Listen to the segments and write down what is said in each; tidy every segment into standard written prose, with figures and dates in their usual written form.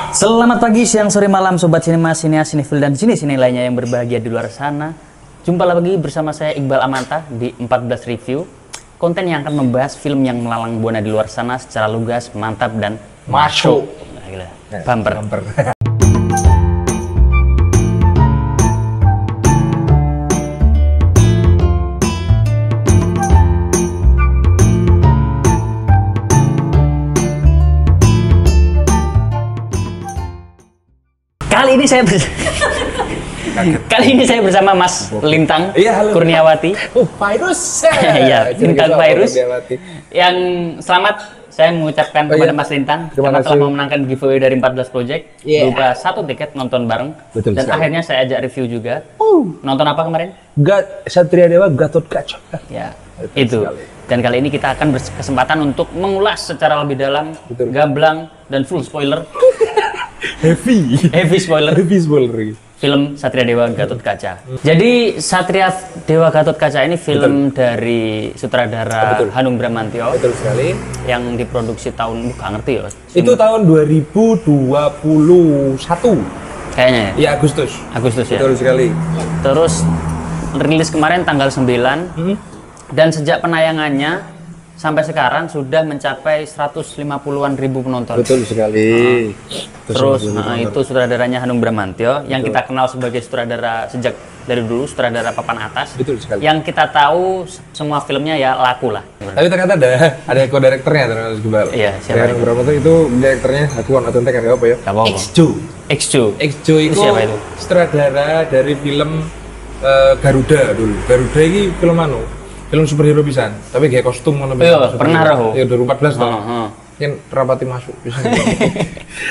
Selamat pagi, siang, sore, malam, sobat sinema, sineas, sinefil, dan sini lainnya yang berbahagia di luar sana. Jumpa lagi bersama saya Iqbal Amanta di 14 Review. Konten yang akan membahas film yang melalang buana di luar sana secara lugas, mantap, dan masuk. Nah, gila. Bumper. Kali ini saya bersama Mas Lintang Kurniawati. Virus. Iya, Lintang Virus. Yang selamat saya mengucapkan kepada Mas Lintang karena telah memenangkan giveaway dari 14 Project berupa 1 tiket nonton bareng. Betul dan sekali. Akhirnya saya ajak review juga. Nonton apa kemarin? Satria Dewa Gatot Kaca. Ya, Betul itu. sekali. Dan kali ini kita akan berkesempatan untuk mengulas secara lebih dalam, gamblang dan full spoiler. Heavy spoiler. Film Satria Dewa Gatot Kaca. Jadi Satria Dewa Gatot Kaca ini film dari sutradara Hanung Bramantyo. Betul sekali. Yang diproduksi tahun nggak ngerti ya. Itu tahun 2021. Kayaknya ya. Iya, Agustus ya. Betul sekali. Terus rilis kemarin tanggal 9. Dan sejak penayangannya sampai sekarang sudah mencapai 150-an ribu penonton. Betul sekali. Terus itu sutradaranya Hanung Bramantyo yang kita kenal sebagai sutradara sejak dari dulu, sutradara papan atas. Betul sekali. Yang kita tahu semua filmnya ya laku lah. Tapi ternyata ada co-directornya ternyata Iqbal. Iya, siapa Hanung Bramantyo itu direkturnya aku nonton kan apa ya? Exjo itu siapa itu? Sutradara dari film Garuda dulu. Garuda ini film superhero pisan, tapi kayak kostum ngono bisa. Pernah roh. Ya 2014 toh. Kan rapati masuk bisa.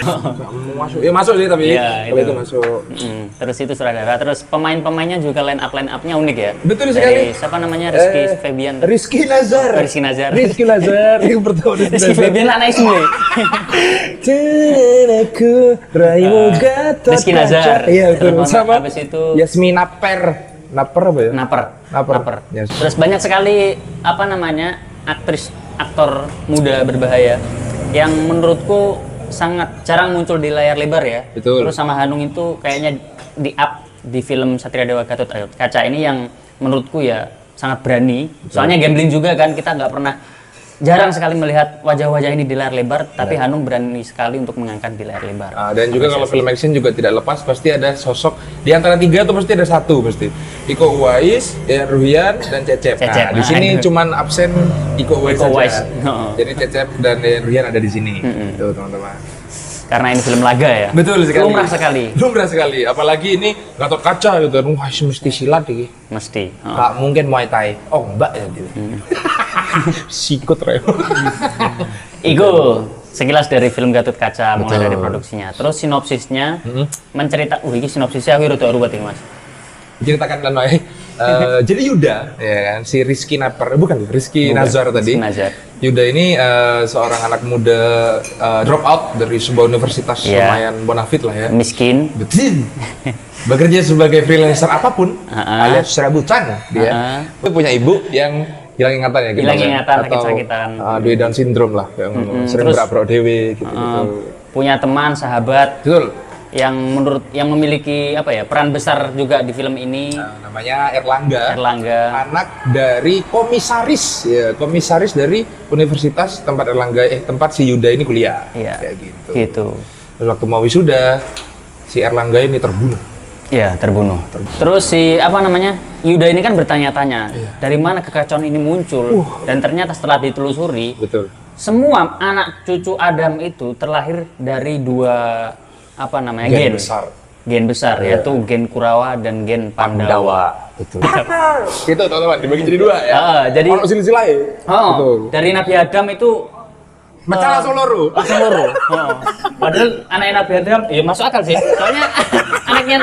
Mau masuk. Ya masuk sih tapi kalau itu masuk. Terus itu sutradara, terus pemain-pemainnya juga line up-nya unik ya. Betul Dari sekali. siapa namanya? Rizky Febian. Rizky Nazar yang bertemu dengan Rizky Febian anak Ismail. Aku raimu Gatot Rizky Nazar. Iya betul. Sama habis itu Yasmin Naper apa ya? Naper. Yes. Terus banyak sekali aktor muda berbahaya yang menurutku sangat jarang muncul di layar lebar ya. Betul. Terus sama Hanung itu kayaknya di film Satria Dewa Gatot Kaca ini yang menurutku ya sangat berani. Soalnya gambling juga kan, kita nggak pernah, jarang sekali melihat wajah-wajah ini di layar lebar, tapi Hanung berani sekali untuk mengangkat di layar lebar. Dan juga kalau film action juga tidak lepas, pasti ada sosok di antara 3 tuh pasti ada 1 pasti. Iko Uwais, Ruhian, dan Cecep. Nah, di sini cuman absen Iko Uwais saja. Jadi Cecep dan Ruhian ada di sini. Tuh teman-teman. Karena ini film laga ya. Betul sekali. Lumrah sekali. Apalagi ini Gatot Kaca gitu. Wah, mesti silat iki. Mesti. Nggak mungkin Muay Thai. Oh, Mbak ya gitu. Sikut reo. Iku sekilas dari film Gatot Kaca mulai dari produksinya. Terus sinopsisnya menceritakan, ini sinopsisnya aku udah ruwet ini Mas. Ceritakan dan jadi Yuda ya kan, si Rizky Naper, Rizky Nazar tadi. Yuda ini seorang anak muda drop out dari sebuah universitas lumayan bonafit lah ya. Miskin. Betul. Bekerja sebagai freelancer apapun alias serabutan dia. Dia punya ibu yang hilang ingatan ya, kesakitan. Dua Down syndrome lah, yang sering berak-berak dewe gitu. Punya teman, sahabat. Betul. Yang memiliki peran besar juga di film ini. Namanya Erlangga. Anak dari komisaris dari universitas tempat tempat si Yuda ini kuliah. Iya. Kayak gitu. Terus waktu mau wisuda, si Erlangga ini terbunuh. Iya, terbunuh. Terus Yuda ini kan bertanya-tanya, dari mana kekacauan ini muncul? Dan ternyata setelah ditelusuri, semua anak cucu Adam itu terlahir dari 2 gen besar yaitu gen Kurawa dan gen Pandawa. Itu teman-teman dibagi jadi 2 ya. Jadi dari Nabi Adam itu macam langsung loro. Padahal anak Nabi Adam ya masuk akal sih. Soalnya anaknya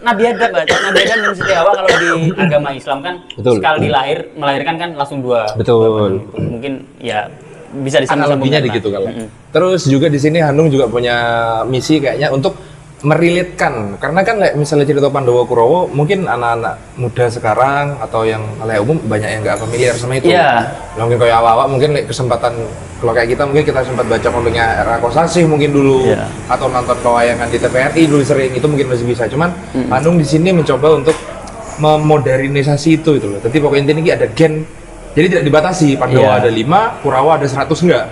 Nabi Adam dan Siti Hawa kalau di agama Islam kan sekali melahirkan kan langsung 2. Betul. Mungkin ya bisa disambung-sambungkan gitu kalau. Terus juga di sini Hanung juga punya misi kayaknya untuk merilitkan, karena kan misalnya cerita Pandawa Kurawa mungkin anak-anak muda sekarang atau yang umum banyak yang nggak familiar sama itu. Mungkin kayak awak mungkin kesempatan kalau kayak kita mungkin kita sempat baca komiknya Rako Sasih mungkin dulu atau nonton pewayangan di TVRI dulu sering, itu mungkin masih bisa. Cuman Hanung di sini mencoba untuk memodernisasi itu loh. Jadi pokoknya intinya ini ada gen. Jadi tidak dibatasi, Pandawa ada 5, Kurawa ada 100 enggak.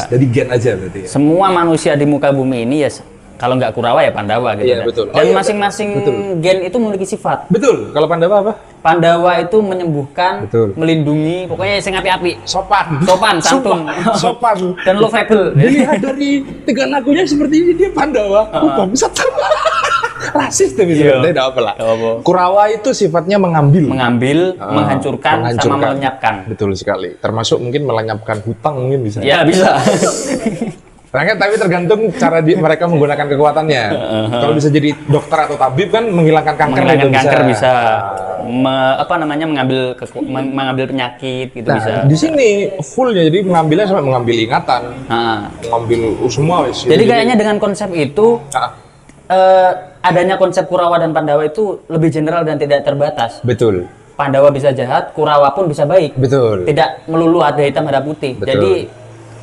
Jadi gen aja berarti. Semua manusia di muka bumi ini ya kalau nggak Kurawa ya Pandawa gitu. Iya, betul. Dan masing-masing gen itu memiliki sifat. Betul. Kalau Pandawa apa? Pandawa itu menyembuhkan, melindungi, pokoknya sing api-api. Sopan, santun. Sopan. Dan lovable. Dilihat dari tiga lagunya seperti ini dia Pandawa. Bangsat. Rasis tapi sebenarnya tidak apa lah. Kurawa itu sifatnya mengambil, menghancurkan, sama melenyapkan. Betul sekali. Termasuk mungkin melenyapkan hutang mungkin bisa. Ya bisa. Tapi tergantung cara mereka menggunakan kekuatannya. Kalau bisa jadi dokter atau tabib kan menghilangkan kanker, bisa. Mengambil penyakit gitu bisa. Di sini fullnya jadi mengambilnya sampai mengambil ingatan, mengambil semua. Jadi kayaknya dengan konsep itu adanya konsep Kurawa dan Pandawa itu lebih general dan tidak terbatas. Betul. Pandawa bisa jahat, Kurawa pun bisa baik. Betul. Tidak melulu ada hitam ada putih. Betul. Jadi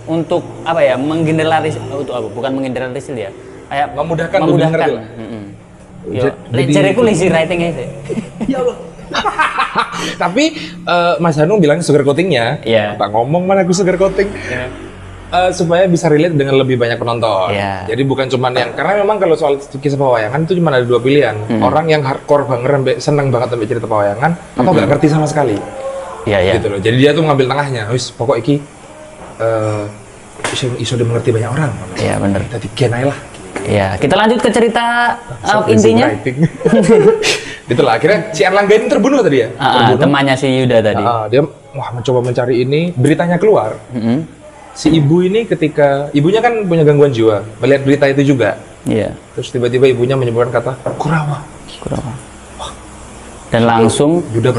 untuk apa ya, bukan menggeneralisir ya, kayak memudahkan. Jadiku lazy writing aja. Ya Allah. Tapi Mas Hanung bilang sugar coatingnya, tak ngomong mana aku sugar coating, supaya bisa relate dengan lebih banyak penonton. Jadi bukan cuman yang, karena memang kalau soal kisah pewayangan itu cuma ada dua pilihan, orang yang hardcore banget, seneng banget sampai cerita pewayangan, atau nggak ngerti sama sekali. Gitu loh. Jadi dia tuh ngambil tengahnya, wis pokok iki iso mengerti banyak orang. Iya benar. Tadi genai lah. Iya, kita lanjut ke cerita intinya. Itulah akhirnya si Erlangga ini terbunuh tadi ya. Temannya si Yuda tadi. Dia mencoba mencari ini, beritanya keluar. Si ibu ini ketika ibunya kan punya gangguan jiwa, melihat berita itu juga. Terus tiba-tiba ibunya menyebutkan kata Kurawa. Dan langsung Yuda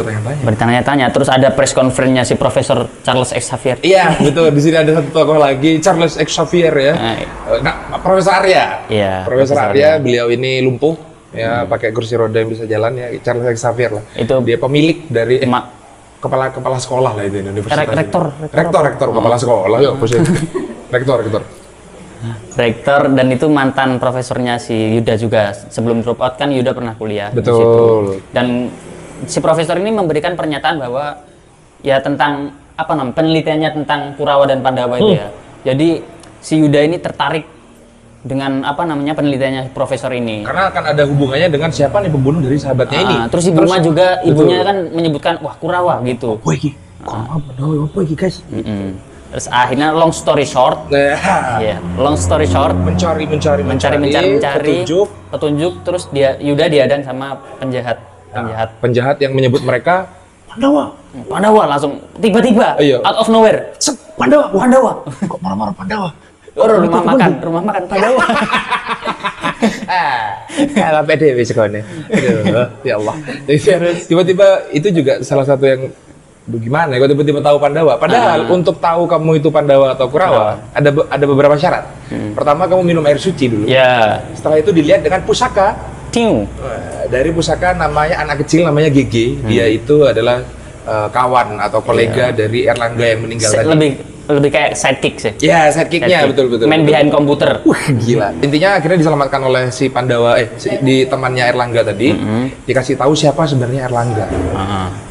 bertanya-tanya. Terus ada press conference-nya si Profesor Charles Xavier. Iya, betul. Di sini ada satu tokoh lagi, Charles Xavier ya. Profesor Arya. Profesor Arya, beliau ini lumpuh ya, pakai kursi roda yang bisa jalan ya, Charles Xavier lah. Itu dia pemilik dari kepala sekolah lah itu universitas. Rektor kepala sekolah ya, rektor dan itu mantan profesornya si Yuda juga. Sebelum drop out kan Yuda pernah kuliah. Betul. Dan si profesor ini memberikan pernyataan bahwa ya tentang penelitiannya tentang Kurawa dan Pandawa itu ya. Jadi si Yuda ini tertarik dengan penelitiannya profesor ini. Karena akan ada hubungannya dengan siapa nih pembunuh dari sahabatnya ini. Terus ibunya kan menyebutkan wah Kurawa gitu. Apa iki? Kurawa Pandawa apa iki guys? Terus akhirnya long story short, mencari petunjuk, terus Yuda diadang sama penjahat yang menyebut mereka Pandawa langsung tiba-tiba out of nowhere. Pandawa. Kok marah-marah Pandawa? Rumah makan Pandawa. Kalau pede sekone. Ya Allah. Tiba-tiba itu juga salah satu yang gimana ya, kalau tiba-tiba tahu Pandawa. Padahal untuk tahu kamu itu Pandawa atau Kurawa, ada beberapa syarat. Pertama, kamu minum air suci dulu. Setelah itu dilihat dengan pusaka. Dari pusaka namanya anak kecil namanya GG. Dia itu adalah kawan atau kolega dari Erlangga yang meninggal tadi. Lebih kayak sidekick sih. Ya, sidekicknya betul. Main behind komputer. Gila. Intinya akhirnya diselamatkan oleh si Pandawa, di temannya Erlangga tadi. Dikasih tahu siapa sebenarnya Erlangga.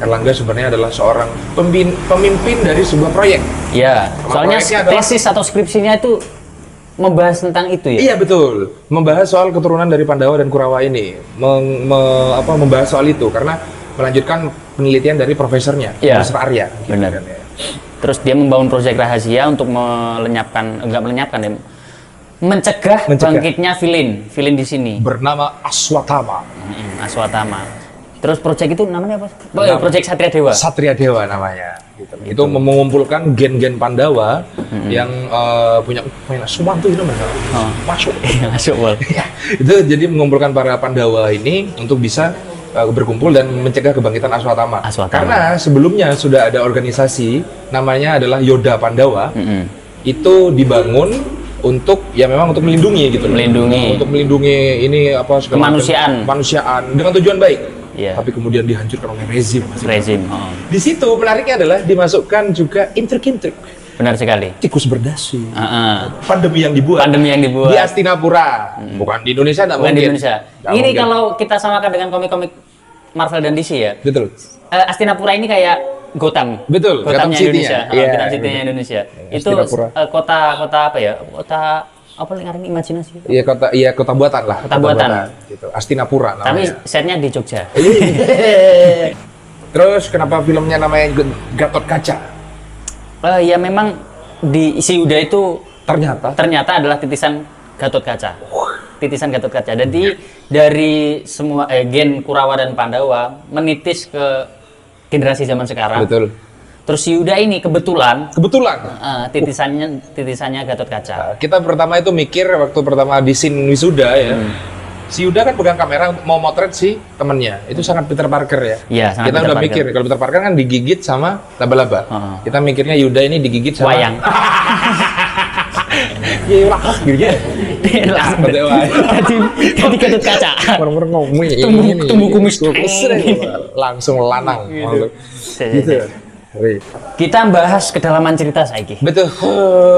Erlangga sebenarnya adalah seorang pemimpin dari sebuah proyek. Iya. Soalnya tesis atau skripsinya itu membahas tentang itu ya. Iya betul. Membahas soal keturunan dari Pandawa dan Kurawa ini. Membahas soal itu karena melanjutkan penelitian dari profesornya, Profesor Arya. Benar. Gitu, terus dia membangun proyek rahasia untuk mencegah bangkitnya villain di sini. Bernama Aswatama. Terus proyek itu namanya apa? Proyek Satria Dewa. Satria Dewa namanya. Gitu. Itu mengumpulkan gen-gen Pandawa yang punya Sumanto itu masuk. Itu jadi mengumpulkan para Pandawa ini untuk bisa berkumpul dan mencegah kebangkitan Aswatama. Karena sebelumnya sudah ada organisasi namanya adalah Yoda Pandawa. Itu dibangun untuk ya memang untuk melindungi gitu loh. Untuk melindungi ini apa kemanusiaan dengan tujuan baik. Tapi kemudian dihancurkan oleh rezim. Di situ menariknya adalah dimasukkan juga intrik-intrik. Benar sekali. Tikus berdasi. Pandemi yang dibuat. Di Astinapura. Bukan di Indonesia, enggak mungkin. Di Indonesia. Ini kalau kita samakan dengan komik-komik Marvel dan DC ya. Betul. Astinapura ini kayak Gotham. Betul. Gothamnya Indonesia. Gotham City-nya Indonesia. Itu kota apa ya? Kota apa ngaran imajinasi? Kota buatan lah. Kota buatan. Gitu. Astinapura namanya. Tapi setnya di Jogja. Terus kenapa filmnya namanya Gatot Kaca? Ya memang di si Yuda itu ternyata adalah titisan Gatot Kaca. Titisan Gatot Kaca. Jadi dari semua gen Kurawa dan Pandawa menitis ke generasi zaman sekarang. Betul. Terus si Yuda ini kebetulan titisannya Gatot Kaca. Kita pertama itu mikir waktu pertama di scene wisuda ya. Si Yuda kan pegang kamera mau motret si temennya. Itu sangat Peter Parker ya. Iya, sangat kita udah mikir kalau Peter Parker kan digigit sama laba-laba. Kita mikirnya Yuda ini digigit sama wayang. Iya, lakas gitu ya. Jadi Gatot Kaca. Orang-orang ngomong tumbuh kumis langsung lanang. Gitu. Kita bahas kedalaman cerita saiki. Betul.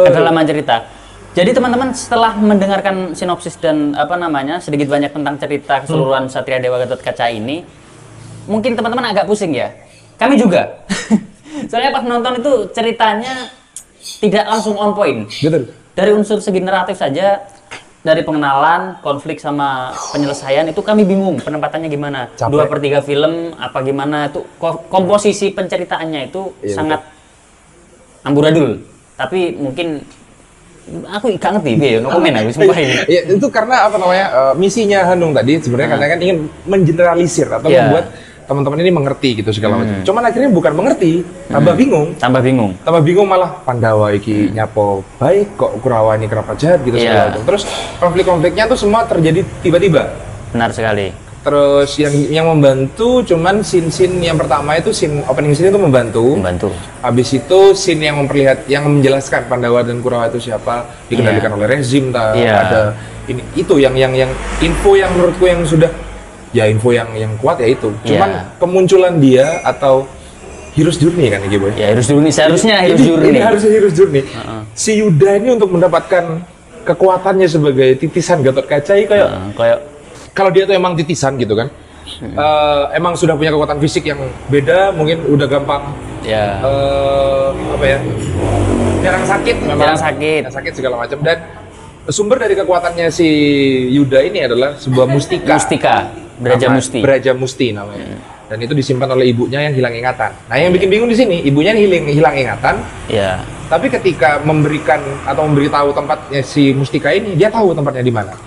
Kedalaman cerita. Jadi teman-teman setelah mendengarkan sinopsis dan sedikit banyak tentang cerita keseluruhan Satria Dewa Gatot Kaca ini, mungkin teman-teman agak pusing ya. Kami juga. Soalnya pas nonton itu ceritanya tidak langsung on point. Betul. Dari unsur segi naratif saja, dari pengenalan, konflik sama penyelesaian itu kami bingung penempatannya gimana. 2/3 film apa gimana itu komposisi penceritaannya itu sangat amburadul. Tapi mungkin aku gak ngerti ya, no komen aku sumpah ini. Ya, itu karena misinya Hanung tadi sebenarnya kan ingin mengeneralisir atau membuat teman-teman ini mengerti gitu segala macam. Cuman akhirnya bukan mengerti, tambah bingung. Tambah bingung malah Pandawa iki nyapo baik kok Kurawa ini kenapa jahat gitu segala macam. Terus konflik-konfliknya tuh semua terjadi tiba-tiba. Benar sekali. Terus yang membantu cuman scene yang pertama itu opening scene itu membantu. Habis itu scene yang menjelaskan Pandawa dan Kurawa itu siapa, dikendalikan oleh rezim ada ini itu yang info yang menurutku yang sudah info yang kuat ya itu. Cuman kemunculan dia atau Hero's Journey kan gitu. Ya Hero's Journey seharusnya Ini harusnya Hero's Journey. Si Yuda ini untuk mendapatkan kekuatannya sebagai titisan Gatot Kaca kayak kalau dia tuh emang titisan gitu kan. Emang sudah punya kekuatan fisik yang beda, mungkin udah gampang jarang sakit segala macam. Dan sumber dari kekuatannya si Yuda ini adalah sebuah mustika. Braja Musti namanya. Dan itu disimpan oleh ibunya yang hilang ingatan. Nah, yang bikin bingung di sini, ibunya hilang ingatan. Iya. Tapi ketika memberikan atau memberitahu tempatnya si mustika ini, dia tahu tempatnya di mana.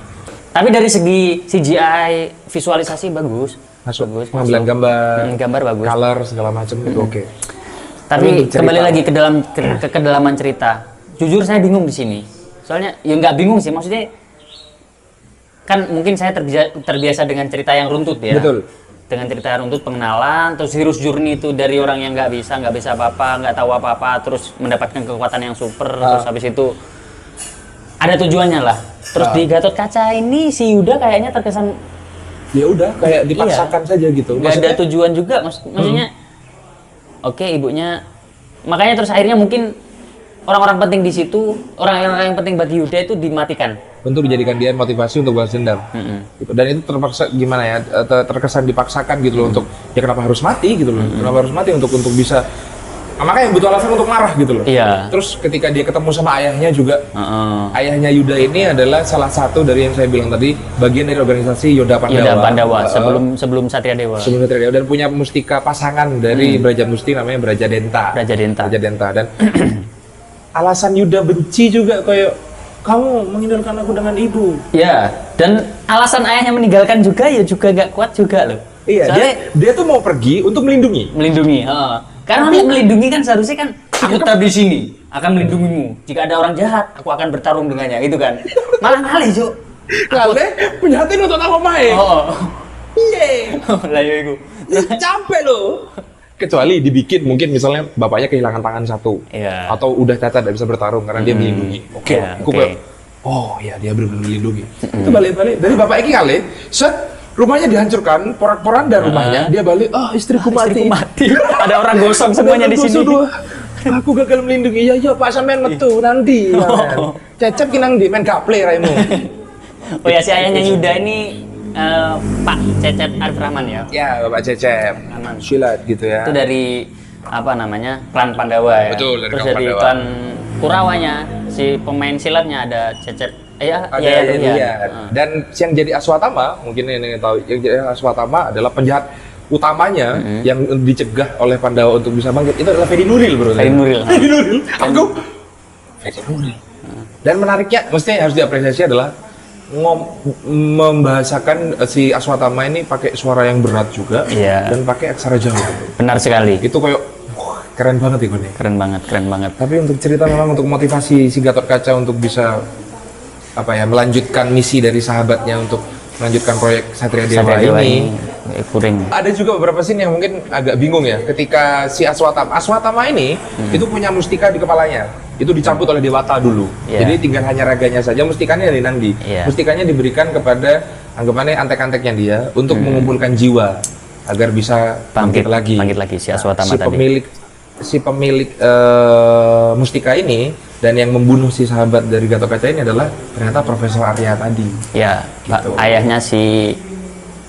Tapi dari segi CGI visualisasi bagus. Bagus. Pengambilan gambar bagus. Color segala macam itu oke. Tapi kembali lagi ke kedalaman cerita. Jujur saya bingung di sini. Soalnya ya nggak bingung sih, maksudnya kan mungkin saya terbiasa dengan cerita yang runtut ya. Betul. Dengan cerita yang runtut, pengenalan, terus Hero's Journey itu dari orang yang nggak bisa apa-apa, nggak tahu apa-apa, terus mendapatkan kekuatan yang super, terus habis itu ada tujuannya lah. Terus di Gatot Kaca ini si Yuda kayaknya terkesan ya udah kayak dipaksakan saja gitu. Nggak ada tujuan juga, maksudnya. Oke, ibunya makanya terus akhirnya mungkin orang-orang penting di situ, orang-orang yang penting bagi Yuda itu dimatikan. Untuk dijadikan dia motivasi untuk balas dendam. Dan itu terpaksa gimana ya, terkesan dipaksakan gitu loh untuk ya kenapa harus mati gitu loh. Kenapa harus mati untuk bisa makanya butuh alasan untuk marah gitu loh. Iya. Terus ketika dia ketemu sama ayahnya juga, ayahnya Yuda ini adalah salah satu dari yang saya bilang tadi, bagian dari organisasi Yoda Pandawa. Sebelum Satria Dewa. Dan punya mustika pasangan dari Braja Musti namanya Braja Denta. Dan alasan Yuda benci juga kayak kamu meninggalkan aku dengan ibu. Ya, dan alasan ayahnya meninggalkan juga gak kuat juga loh. Iya, dia tuh mau pergi untuk melindungi. Karena melindungi kan seharusnya kan aku tetap di sini, akan melindungimu. Jika ada orang jahat, aku akan bertarung dengannya, gitu kan. Malah ngalih, Cuk. Ngalih, penjahatnya nonton aku main. Iya. Lah yo iku. Capek loh. Kecuali dibikin mungkin misalnya bapaknya kehilangan tangan satu, atau udah cacat tidak bisa bertarung karena dia melindungi. Oke. oh ya dia benar-benar melindungi. Itu balik-balik dari bapak Eki kali, set rumahnya dihancurkan, porak-poranda rumahnya, dia balik, istriku mati. Ada orang gosong semuanya di sini. Aku gagal melindungi. Ya Pak sampean metu nanti. Cecep kinang di main gaple raimu. Oh ya, si ayahnya Yuda ini Pak Cecep Arif Rahman ya? Ya, Bapak Cecep. Rahman. Silat gitu ya. Itu dari apa namanya? Klan Pandawa ya. Betul, dari Terus klan dari Pandawa. klan Kurawanya si pemain silatnya ada Cecep Ada Yayan. Dan yang jadi Aswatama, mungkin ini tahu, yang jadi Aswatama adalah penjahat utamanya yang dicegah oleh Pandawa untuk bisa bangkit itu adalah Fedi Nuril, bro. Fedi Nuril. Fedi Nuril. Aku Fedi Nuril. Dan menariknya, mesti harus diapresiasi adalah membahasakan si Aswatama ini pakai suara yang berat juga dan pakai aksara Jawa. Benar sekali. Itu kayak keren banget itu nih. Keren banget. Tapi untuk cerita memang untuk motivasi si Gatotkaca untuk bisa melanjutkan misi dari sahabatnya untuk melanjutkan proyek Satria Dewa ini. Ada juga beberapa scene yang mungkin agak bingung ya, ketika si Aswatama ini itu punya mustika di kepalanya. Itu dicabut oleh Dewata dulu. Jadi tinggal hanya raganya saja, mustikanya dari Nandi. Mustikanya diberikan kepada anggapannya antek-anteknya dia untuk mengumpulkan jiwa agar bisa bangkit lagi si Aswatama tadi. Si pemilik mustika ini dan yang membunuh si sahabat dari Gatotkaca ini adalah ternyata Profesor Arya tadi. Ya, gitu. Ayahnya si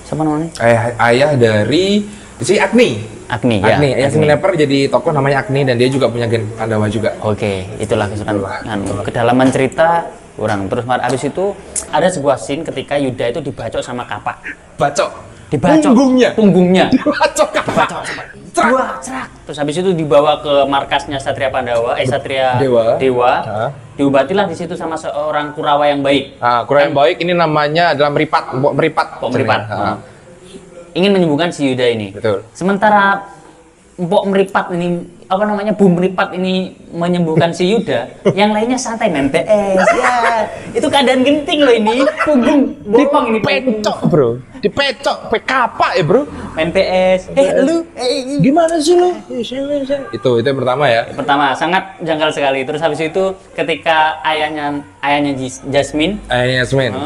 siapa namanya? Ayah dari si Agni. Ayah si Sniper jadi tokoh namanya Agni dan dia juga punya gen Pandawa juga. Oke, itulah kedalaman cerita kurang. Terus habis itu ada sebuah scene ketika Yuda itu dibacok sama kapak. Dibacok punggungnya. Dibacok kapak. Cerak. Terus habis itu dibawa ke markasnya Satria Pandawa, Satria Dewa. Diobatilah di situ sama seorang Kurawa yang baik. Kurawa yang baik ini namanya adalah Mbok Meripat. Ingin menyembuhkan si Yuda ini. Betul. Sementara Mbok Meripat ini Bu Meripat ini menyembuhkan si Yuda, yang lainnya santai main PS. Ya, itu keadaan genting loh ini. Punggung bolong ini. Dipecok, bro. Dipecok, kapak ya, bro. Main PS. Gimana sih lu? Itu yang pertama ya. Pertama, sangat janggal sekali. Terus habis itu ketika ayahnya Jasmine,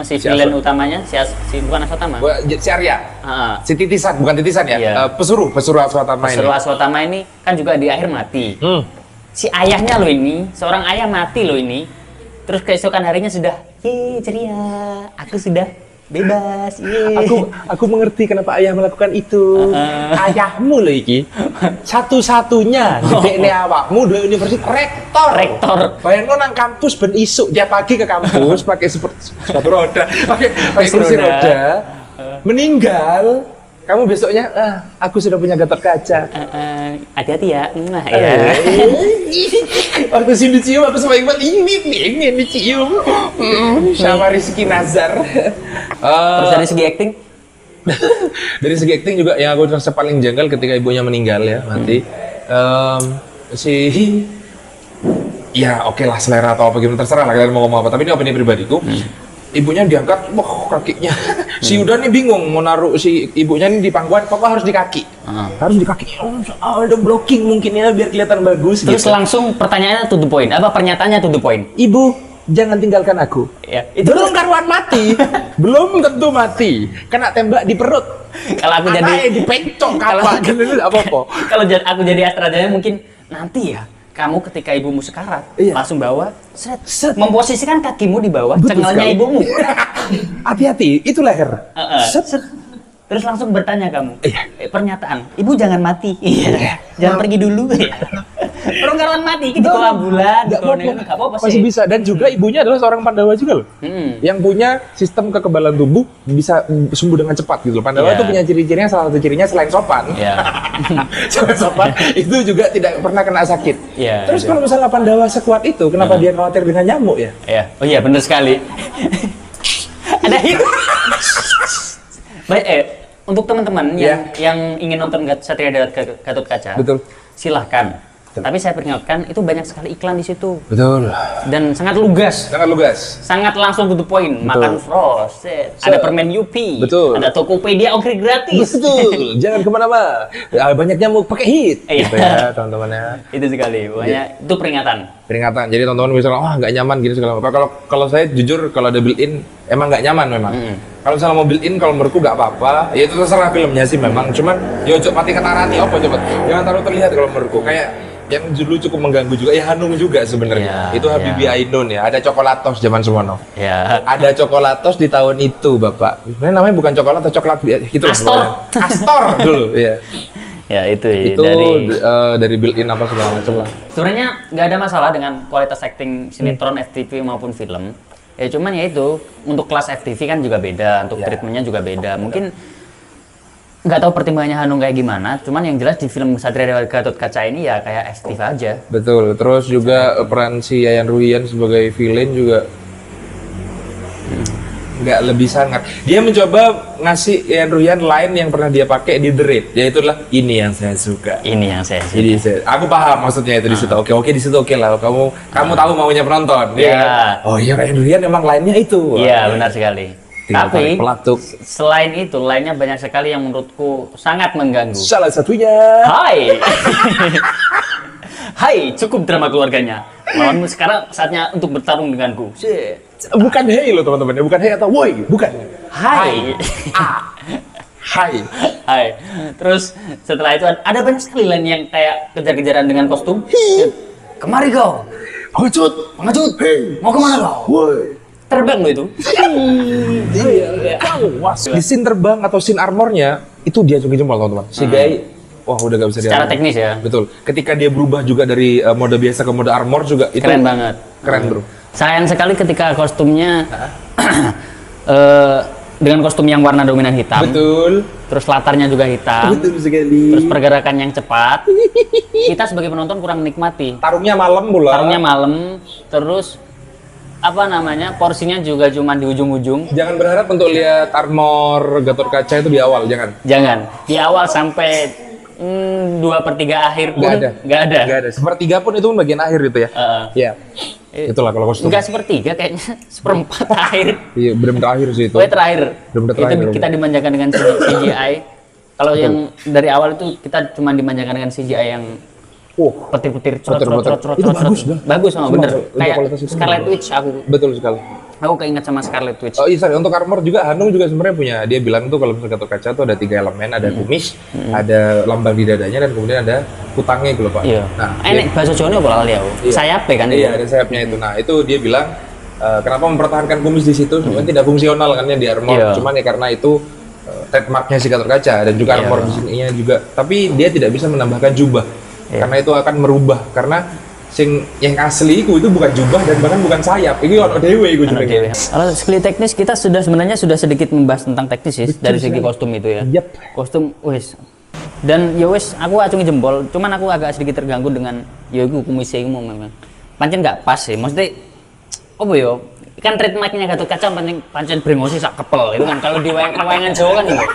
si villain utamanya, si bukan Aswatama. Si Arya. Si Titisan, bukan Titisan ya. Pesuruh Aswatama ini. Pesuruh Aswatama ini kan juga di akhir mati. Si ayahnya loh ini, seorang ayah mati loh ini. Terus keesokan harinya sudah, ceria, aku sudah bebas. Aku mengerti kenapa ayah melakukan itu. Ayahmu loh iki, satu-satunya di dekne awakmu dua universitas rektor. Bayangno nang kampus ben isuk dia pagi ke kampus pakai sepatu roda, pakai kursi roda, meninggal. Kamu besoknya, aku sudah punya Gatotkaca. Hati-hati ya. Waktu si dicium, aku semakin banget, ini dicium. Sama Rizky Nazar. Terus dari segi acting? Dari segi acting juga yang aku rasa paling janggal ketika ibunya meninggal ya, mati. Ya oke lah, selera atau apa gimana, terserah lah kalian mau ngomong apa. Tapi ini opini pribadiku. Ibunya diangkat, kakinya. Si Yuda nih bingung mau naruh si ibunya nih di pangkuan, pokoknya harus di kaki. Harus di kaki. Ada blocking mungkin ya biar kelihatan bagus. Terus gitu. Langsung pertanyaannya to the point. Apa pernyataannya to the point? Ibu, jangan tinggalkan aku. Ya, itu belum karuan mati. Belum tentu mati. Kena tembak di perut. Kalau aku jadi dipecok apa? Kalau aku jadi Astradanya mungkin nanti ya. Kamu ketika ibumu sekarat, langsung bawa, memposisikan kakimu di bawah, cengelnya ibumu. Hati-hati, itu leher. Terus langsung bertanya kamu, pernyataan, ibu jangan mati, jangan pergi dulu. Orang karuan mati, di bawah bulan, nggak apa-apa sih. Masih bisa, dan juga ibunya adalah seorang Pandawa juga loh. Yang punya sistem kekebalan tubuh bisa sembuh dengan cepat gitu loh. Pandawa itu punya ciri-cirinya, salah satu cirinya selain sopan. Selain sopan, itu juga tidak pernah kena sakit. Terus kalau misalnya Pandawa sekuat itu, kenapa dia khawatir dengan nyamuk ya? Oh iya, benar sekali. Ada hit. Baik, untuk teman-teman yang ingin nonton Satria Dewa Gatotkaca, silahkan. Tapi saya peringatkan, itu banyak sekali iklan di situ. Betul. Dan sangat lugas. Sangat langsung to the point. Makan frost, ada permen Yupi. Betul. Ada Tokopedia ongkir gratis. Betul. Jangan kemana-mana. Banyak nyamuk pakai hit. Gitu ya teman-teman ya. Itu sekali. Pokoknya itu peringatan. Peringatan. Jadi teman-teman misalnya, wah nggak nyaman gini segala macam. Kalau saya jujur kalau ada built-in emang nggak nyaman memang. Kalau misalnya mau built-in kalau menurutku nggak apa-apa. Ya itu terserah filmnya sih memang. Cuman ya ojo mati ketarani apa coba. Jangan terlalu terlihat kalau menurutku. Kayak yang dulu cukup mengganggu juga ya Hanung juga sebenarnya. Itu Habibie Ainun ya. Ada Coklatos zaman semono. Ya. Ada Coklatos di tahun itu, Bapak. Sebenarnya namanya bukan coklat atau coklat gitu Astor. Astor dulu ya. Ya itu dari built-in apa segala macam lah. Sebenarnya nggak ada masalah dengan kualitas acting sinetron, FTV maupun film. Ya cuman ya itu untuk kelas FTV kan juga beda, untuk treatmentnya juga beda. Mungkin nggak tahu pertimbangannya Hanung kayak gimana. Cuman yang jelas di film Satria Dewa Gatot Kaca ini ya kayak FTV aja. Betul. Terus juga peran si Yayan Ruhian sebagai villain juga nggak lebih sangat. Dia mencoba ngasih Yayan Ruhian line yang pernah dia pakai di The Raid, yaitu adalah ini yang saya suka. Ini yang saya suka. Aku paham maksudnya itu di situ. Oke di situ oke lah. Kamu tahu maunya penonton. Ya. Oh iya Yayan Ruhian emang line-nya itu. Iya benar sekali. Tinggal tapi pelatuk. Selain itu lainnya banyak sekali yang menurutku sangat mengganggu. Salah satunya. Hai. Hai, cukup drama keluarganya. Lawanmu sekarang saatnya untuk bertarung denganku. Bukan hey loh teman-teman, bukan hey atau woi, bukan. Hai. Hai. Hai. Terus setelah itu ada banyak sekali lain yang kayak kejar-kejaran dengan kostum. Kemari kau. Pengecut. Hey. Mau kemana kau? Woi. Terbang lo itu. Di scene terbang atau scene armornya itu dia acungi jempol teman-teman. Si Gai, wah udah gak bisa dia. Secara teknis ya. Betul. Ketika dia berubah juga dari mode biasa ke mode armor juga itu keren banget. Keren bro. Sayang sekali ketika kostumnya dengan kostum yang warna dominan hitam. Betul. Terus latarnya juga hitam. Betul sekali. Terus pergerakan yang cepat. Kita sebagai penonton kurang menikmati. Tarungnya malam pula. Tarungnya malam. Terus apa namanya, porsinya juga cuma di ujung-ujung. Jangan berharap untuk lihat armor Gatot Kaca itu di awal, jangan. Di awal sampai 2/3 akhir pun nggak ada. Sepertiga pun itu bagian akhir gitu ya. Iya. Itulah kalau kostum. Nggak sepertiga, kayaknya 1/4 akhir. Iya, belum terakhir sih itu. Terakhir. Itu kita dimanjakan dengan CGI. Kalau yang dari awal itu kita cuma dimanjakan dengan CGI yang petir-petir cerot. Itu bagus bener. Kayak Scarlet Witch aku. Betul sekali. Aku keinget sama Scarlet Witch. Oh iya, untuk armor juga Hanung juga sebenarnya punya. Dia bilang tuh kalau misalnya Gatot Kaca tuh ada 3 elemen, ada kumis, ada lambang di dadanya, dan kemudian ada kutangnya gitu loh Pak. Iya. Nah, enek bahasa Jawa apa kali ya? Sayapnya kan? Iya, ada sayapnya itu. Nah, itu dia bilang kenapa mempertahankan kumis di situ? Sebenarnya tidak fungsional kan ya di armor. Cuman ya karena itu trademarknya si Gatot Kaca, dan juga armor di sininya juga. Tapi dia tidak bisa menambahkan jubah. Karena itu akan merubah, karena yang asli itu bukan jubah dan bahkan bukan sayap. Ini ono dewe iku jenenge. Kalau sekali teknis kita sebenarnya sudah sedikit membahas tentang teknis ya, dari segi kostum itu ya. Kostum wis. Dan ya wis aku acungi jempol, cuman aku agak sedikit terganggu dengan ya iku kumisnya iku memang. Pancen nggak pas sih. Maksudnya apa yo? Kan trademarknya Gatot Kaca pancen brengosi sak kepel itu kan. Kalau di wayangan Jawa kan gitu.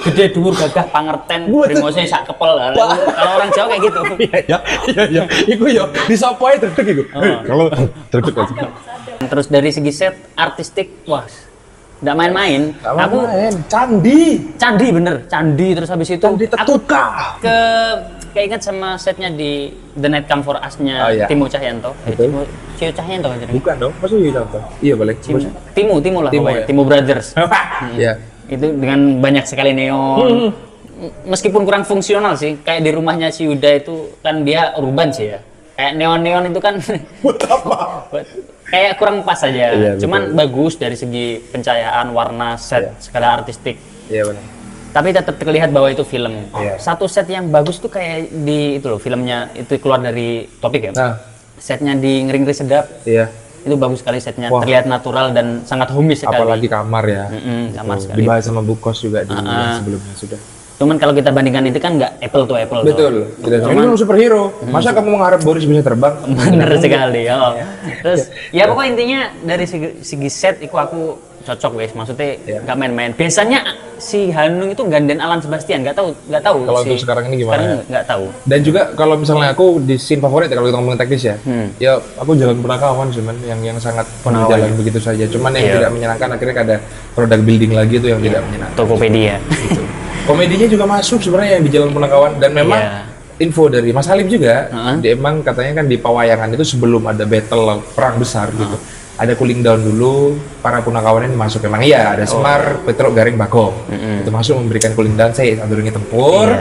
Gede dhuwur gagah pangerten brengosi sak kepel. Kalau orang Jawa kayak gitu. Iya. Iku yo disopoi dredeg iku. Kalau dredeg aja. Terus dari segi set artistik, wah, nggak main-main. Aku candi bener, candi. Terus habis itu aku keinget sama setnya di The Night Come For Us-nya Timo Cahyanto. Timo Cahyanto kan? Bukan dong, maksudnya Cahyanto? Iya boleh. Timo lah pokoknya, Timo Brothers. Iya. Itu dengan banyak sekali neon. Meskipun kurang fungsional sih, kayak di rumahnya si Yuda itu kan dia urban sih ya. Kayak neon-neon itu kan buat apa? Kayak kurang pas aja. Iya, cuman bagus dari segi pencahayaan, warna, set, skala artistik. Iya benar. Tapi tetap terlihat bahwa itu film. Satu set yang bagus tuh kayak di itu loh, filmnya itu keluar dari topik ya. Setnya di Ngeri-Ngeri Sedap. Iya. Itu bagus sekali setnya. Terlihat natural dan sangat humis sekali. Apalagi kamar ya. Kamar sekali. Dibahas sama Bukos juga di sebelumnya sudah. Cuman kalau kita bandingkan itu kan nggak apple to apple. Betul. Tidak cuma superhero. Masa kamu mengharap Boris bisa terbang? Bener sekali. Terus ya pokoknya intinya dari segi set itu aku cocok guys, maksudnya nggak main-main. Biasanya si Hanung itu ganden Alan Sebastian, nggak tahu kalau untuk sekarang ini gimana. Sekarang nggak tahu. Dan juga kalau misalnya aku di scene favorit ya, kalau kita ngomongin teknis ya, ya aku Jalan Punakawan cuman yang sangat jalan begitu saja. Cuman yang tidak menyenangkan akhirnya ada product building lagi itu yang tidak menyenangkan. Tokopedia. Gitu. Komedinya juga masuk sebenarnya yang di Jalan Punakawan, dan memang info dari Mas Halim juga, dia emang katanya kan di Pawayangan itu sebelum ada battle perang besar gitu, ada cooling down dulu, para punakawan ini masuk. Emang iya, ada Semar, Petruk, Garing, Bagong, itu masuk memberikan cooling down, saya sadurunge tempur,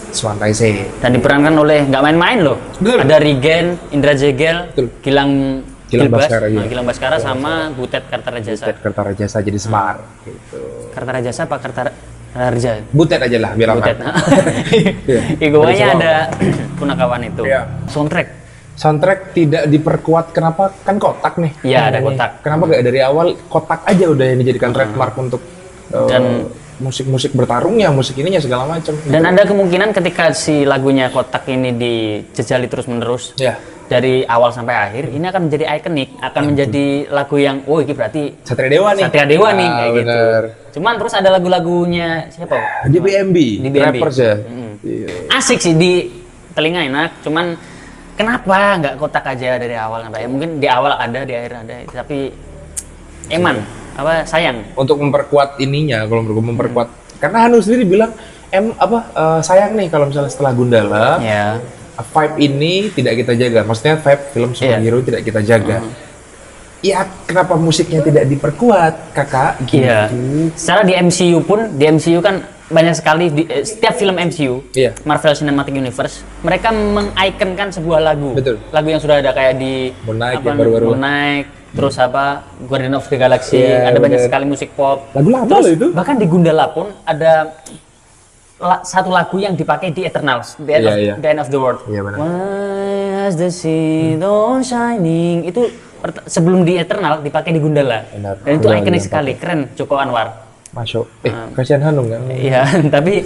Swantai saya. Dan diperankan oleh nggak main-main loh. Betul. Ada Rigen, Indra Jegel, Gilang Baskara, Gilang Baskara sama Butet Kartarajasa. Butet Kartarajasa jadi Semar. Gitu. Kartarajasa apa Kartararja? Butet aja lah, biar Butet. Iguanya ada punakawan itu. Soundtrack tidak diperkuat, kenapa? Kan kotak nih. Iya, ada kotak. Kenapa nggak dari awal kotak aja udah yang dijadikan trademark untuk dan musik-musik bertarungnya, musik ininya segala macam. Dan ada kemungkinan ketika si lagunya kotak ini dijejali terus-menerus. Dari awal sampai akhir ini akan menjadi ikonik, akan menjadi lagu yang ini berarti Satria Dewa nih. Satria Dewa nih kayak gitu. Cuman terus ada lagu-lagunya siapa? DBMB. Rappers ya. Asik sih di telinga enak, cuman kenapa nggak kotak aja dari awal sampai akhir? Mungkin di awal ada, di akhir ada, tapi sayang. Untuk memperkuat ininya, kalau menurut gue memperkuat, karena Hanu sendiri bilang sayang nih kalau misalnya setelah Gundala. Vibe ini tidak kita jaga, maksudnya vibe film superhero tidak kita jaga. Ya kenapa musiknya tidak diperkuat, kakak? Gitu. Secara di MCU kan banyak sekali setiap film MCU, Marvel Cinematic Universe, mereka mengikonkan sebuah lagu. Betul. Lagu yang sudah ada kayak di Moon Knight, terus Guardian of the Galaxy, ada banyak sekali musik pop. Lagu lama loh itu. Bahkan di Gundala pun ada satu lagu yang dipakai di Eternals, The End of the World. Why has the sea don't shining? Itu sebelum di Eternal dipakai di Gundala. Dan itu ikonik sekali, keren. Joko Anwar. Masuk. Kasihan Hanung kan? Iya, tapi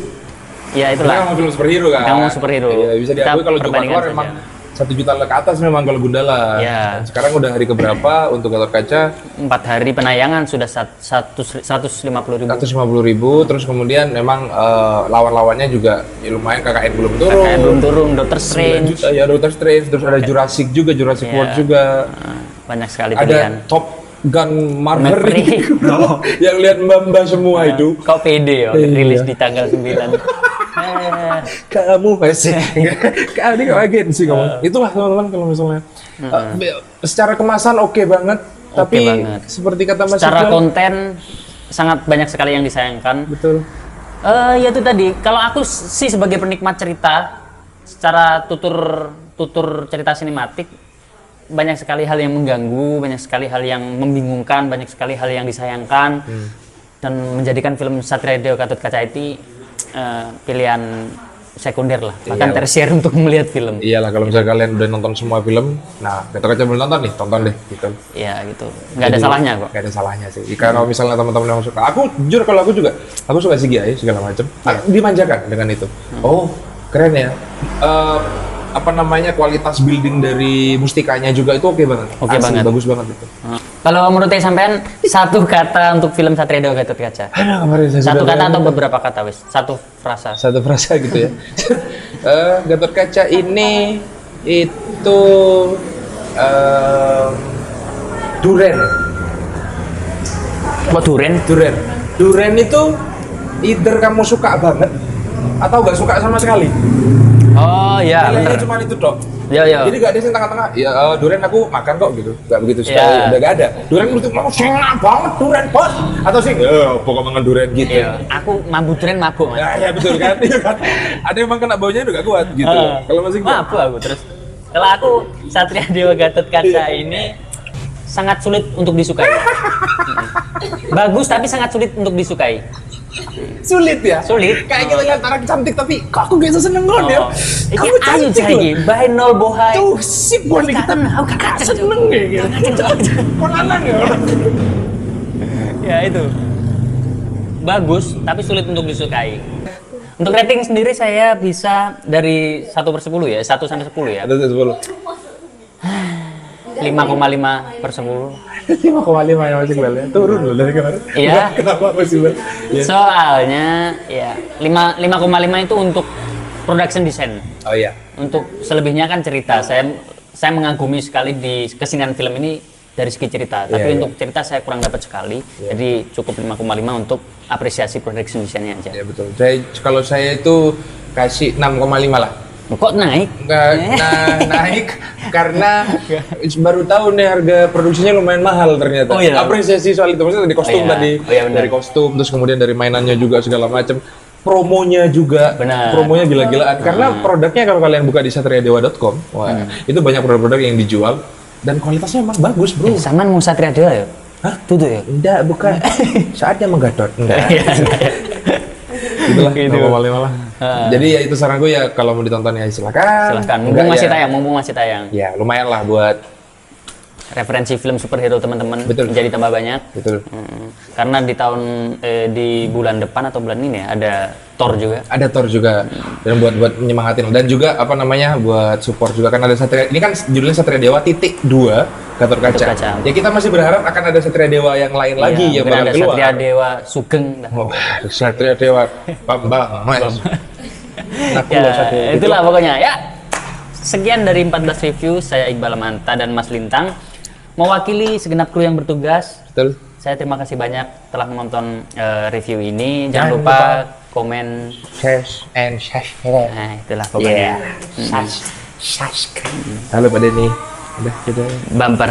ya itulah. Kita mau film superhero kan? Kita mau superhero. Iya, bisa diakui kalau Joko Anwar memang 1 juta ke atas memang kalau Gundala. Dan sekarang udah hari keberapa untuk Gatot Kaca? 4 hari penayangan sudah 150.000. Terus kemudian memang lawan-lawannya juga lumayan. KKN belum turun. Doctor Strange. Doctor Strange. Terus ada Jurassic World juga. Banyak sekali pilihan. Ada Top Gun Maverick. Yang lihat mbak-mbak semua itu. Kok pede rilis di tanggal 9. Kamu masih ini kaget sih kamu. Itulah teman-teman kalau misalnya secara kemasan oke banget, tapi seperti kata Mas secara konten sangat banyak sekali yang disayangkan. Betul. Ya itu tadi, kalau aku sih sebagai penikmat cerita, secara tutur cerita sinematik, banyak sekali hal yang mengganggu, banyak sekali hal yang membingungkan, banyak sekali hal yang disayangkan, dan menjadikan film Satria Dewa Gatot Kaca itu pilihan sekunder lah, bahkan tersier untuk melihat film. Iyalah, kalau misalnya kalian udah nonton semua film, nah Gatot Kaca belum nonton nih, tonton deh gitu. Iya gitu, nggak ada salahnya kok. Nggak ada salahnya sih. Kalau misalnya teman-teman yang suka, aku jujur kalau aku suka CGI segala macam, dimanjakan dengan itu. Oh keren ya. Kualitas building dari mustikanya juga itu oke banget. Banget. Bagus banget itu. Kalau menurut sampean satu kata untuk film Satria Dewa Gatot Kaca. Satu kata atau beberapa kata wis? Satu frasa. Satu frasa gitu ya. Gatot Kaca ini itu duren. Apa duren? Duren itu either kamu suka banget atau nggak suka sama sekali. Oh iya, benar. Cuma itu dok. Iya. Jadi gak ada yang tengah-tengah. Ya durian aku makan kok gitu. Gak begitu sekali. Udah gak ada. Durian itu mau enak banget durian bos. Atau sih, pokoknya makan durian gitu. Iya. Aku mabuk durian mabuk mas. Ya betul kan. Ada yang makan baunya udah gak kuat gitu. Kalau masih mabuk aku terus. Kalau aku Satria Dewa Gatot Kaca ini sangat sulit untuk disukai. Bagus tapi sangat sulit untuk disukai. Sulit ya? Sulit. Kayak kita lihat orang cantik tapi kok aku gak seneng kan ya? Kamu cantik lagi, bae nol bohai. Tuh sip boleh kita kakak seneng ya gitu. Kok lanang ya? Ya itu. Bagus tapi sulit untuk disukai. Untuk rating sendiri saya bisa dari 1/10 ya, 1 sampai 10 ya. 1 sampai 10. 5,5/10. 5,5 ya masih bel ya. Turun loh dari kemarin. Iya. Kenapa masih bel? Ya. Soalnya ya 5,5 itu untuk production design. Oh iya. Untuk selebihnya kan cerita. Saya mengagumi sekali di kesenian film ini dari segi cerita. Tapi untuk cerita saya kurang dapat sekali. Jadi cukup 5,5 untuk apresiasi production design-nya aja. Ya betul. Kalau saya itu kasih 6,5 lah. Kok naik? Naik karena baru tahu nih harga produksinya lumayan mahal ternyata. Apresiasi soal itu, maksudnya dari kostum tadi, dari kostum, terus kemudian dari mainannya juga segala macam. Promonya juga, promonya gila-gilaan. Karena produknya kalau kalian buka di satriadewa.com, itu banyak produk-produk yang dijual dan kualitasnya emang bagus, bro. Saman mau Satria Dewa ya? Hah? Tutup ya? Enggak, bukan. Saatnya menggadot. Enggak. Itulah malah. Jadi ya itu saranku ya, kalau mau ditonton ya silakan. Mumpung masih tayang. Ya lumayan lah buat referensi film superhero teman-teman menjadi tambah banyak. Betul. Karena di bulan depan atau bulan ini ya ada Thor juga. Ada Thor juga. Dan buat menyemangatin dan juga buat support juga kan ada Satria. Ini kan judulnya Satria Dewa .2 Gatot Kaca. Ya kita masih berharap akan ada Satria Dewa yang lain lagi yang bakal keluar. Satria Dewa Sugeng. Satria Dewa Bambang. Itulah pokoknya ya. Sekian dari 14 review, saya Iqbal Manta dan Mas Lintang mewakili segenap kru yang bertugas. Betul. Saya terima kasih banyak telah menonton review ini. Jangan lupa komen, share, and subscribe. Nah, itulah pokoknya. Subscribe. Halo Pak Denny. Udah kita bumper.